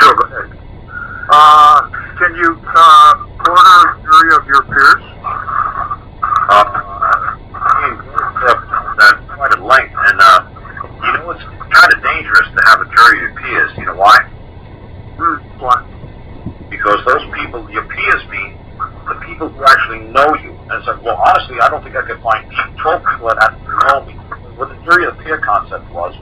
Sure, go ahead. Can you order a jury of your peers? That's quite at length, and you know it's kind of dangerous to have a jury of your peers. You know why? Why? Because those people, your peers mean the people who actually know you. And it's like, well, honestly, I don't think I could find 12 people that actually know me. What the jury of the peer concept was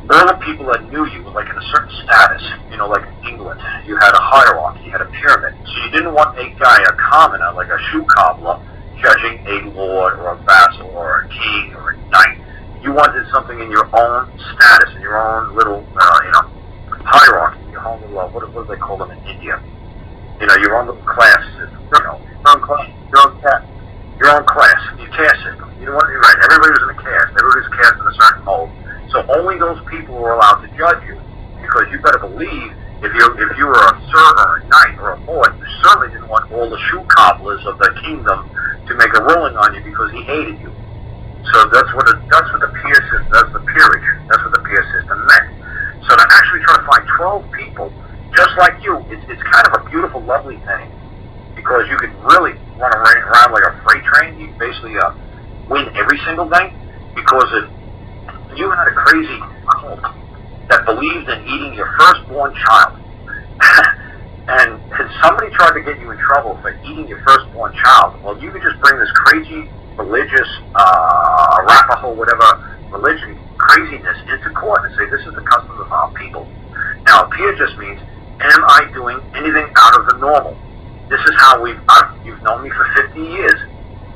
all the people that knew you were like in a certain status. You know, like in England, you had a hierarchy, you had a pyramid. So you didn't want a guy, a commoner, like a shoe cobbler, judging a lord or a vassal or a king or a knight. You wanted something in your own status, in your own little, hierarchy, your own little, what do they call them in India? You know, your own little class system, you know, your own class, your caste system. You know what, you're right, everybody was in a caste, everybody was cast in a certain mold. So only those people were allowed to judge you, because you better believe if you were a sir or a knight or a lord, you certainly didn't want all the shoe cobblers of the kingdom to make a ruling on you because he hated you. So that's what the peer system, that's the peerage, that's what the peer system meant. So to actually try to find 12 people just like you, it's kind of a beautiful, lovely thing, because you could really run around like a freight train. You basically win every single thing, because if you had a crazy cult that believed in eating your firstborn child, and somebody tried to get you in trouble for eating your firstborn child, well, you could just bring this crazy religious, Arapaho, whatever religion, craziness into court and say, this is the custom of our people. Now, peer just means, am I doing anything out of the normal? This is how you've known me for 50 years.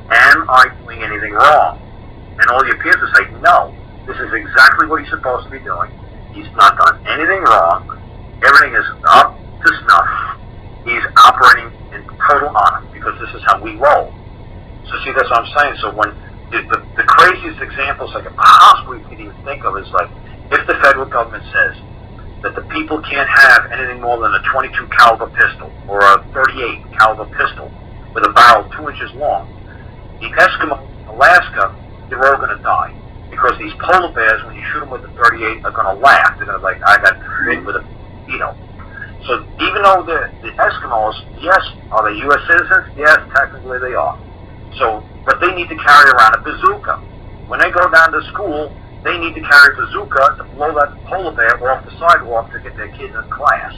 Am I doing anything wrong? And all your peers will say, no, this is exactly what he's supposed to be doing. He's not done anything wrong. Everything is up to snuff. He's operating in total honor, because this is how we roll. So see, that's what I'm saying. So when the craziest examples I could possibly even think of is like, if the federal government says that the people can't have anything more than a 22 caliber pistol or a 38 caliber pistol with a barrel 2 inches long, the Eskimos in Alaska, they're all going to die. Because these polar bears, when you shoot them with a 38, are going to laugh. They're going to like, I got hit with a mosquito. So even though the Eskimos, yes, are they U.S. citizens? Yes, technically they are. So, but they need to carry around a bazooka. When they go down to school, they need to carry a bazooka to blow that polar bear off the sidewalk to get their kids in class.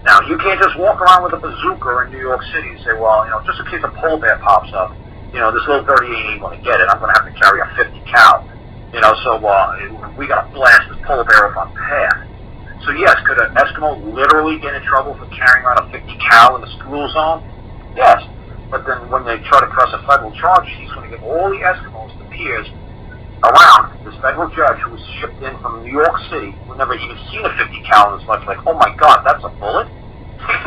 Now, you can't just walk around with a bazooka in New York City and say, well, you know, just in case a polar bear pops up, you know, this little 38 ain't going to get it. I'm going to have to carry a 50 cal. You know, so we got to blast this polar bear off our path. So yes, could an Eskimo literally get in trouble for carrying around a 50 cal in the school zone? Yes. But then when they try to press a federal charge, he's going to get all the Eskimos, the peers, around this federal judge who was shipped in from New York City, who never even seen a 50 cal as much, like, oh my God, that's a bullet?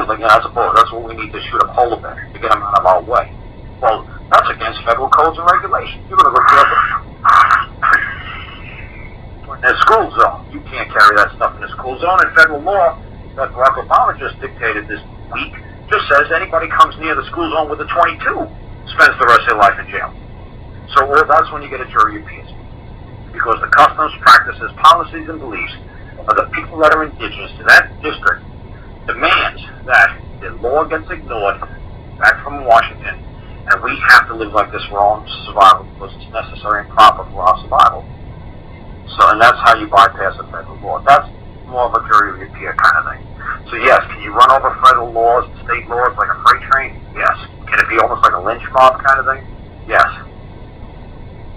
Like, yeah, that's a bullet. That's what we need to shoot a polar bear to get him out of our way. Well, that's against federal codes and regulations. You're going to go jail in the school zone. You can't carry that stuff in the school zone. And federal law that Barack Obama just dictated this week just says anybody comes near the school zone with a 22 spends the rest of their life in jail. So that's when you get a jury of peers. Because the customs, practices, policies, and beliefs of the people that are indigenous to that district demands that the law gets ignored back from Washington, and we have to live like this for our own survival because it's necessary and proper for our survival. So, and that's how you bypass the federal law. That's more of a jury of your peer kind of thing. So yes, can you run over federal laws and state laws like a freight train? Yes. Can it be almost like a lynch mob kind of thing? Yes.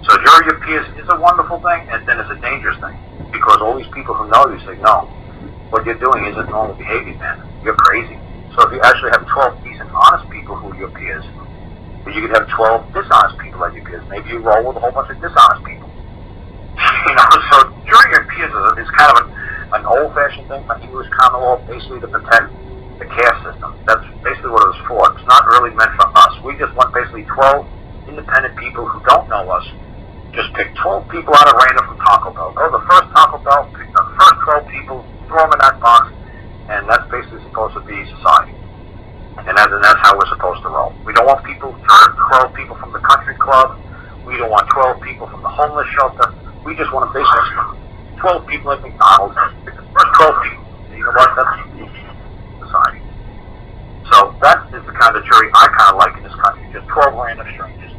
So jury of peers is a wonderful thing, and then it's a dangerous thing. Because all these people who know you say, no, what you're doing isn't normal behavior, man. You're crazy. So if you actually have 12 decent, honest people who are your peers, but you could have 12 dishonest people as your peers. Maybe you roll with a whole bunch of dishonest people. You know, so jury of peers is kind of an old-fashioned thing, an English common law, basically to protect the caste system. That's basically what it was for. It's not really meant for us. We just want basically 12 independent people who don't know us. Just pick 12 people out of random from Taco Bell. Go to the first Taco Bell, pick the first 12 people, throw them in that box, and that's basically supposed to be society. And that's how we're supposed to roll. We don't want 12 people from the country club. We don't want 12 people from the homeless shelter. We just want to basically 12 people at McDonald's. Pick the first 12 people. You you know what, that's society. So that is the kind of jury I kind of like in this country. Just 12 random strangers.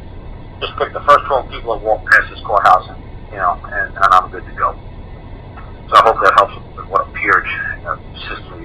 Just pick the first 12 people that walk past this courthouse, and I'm good to go. So I hope that helps with what a peerage system,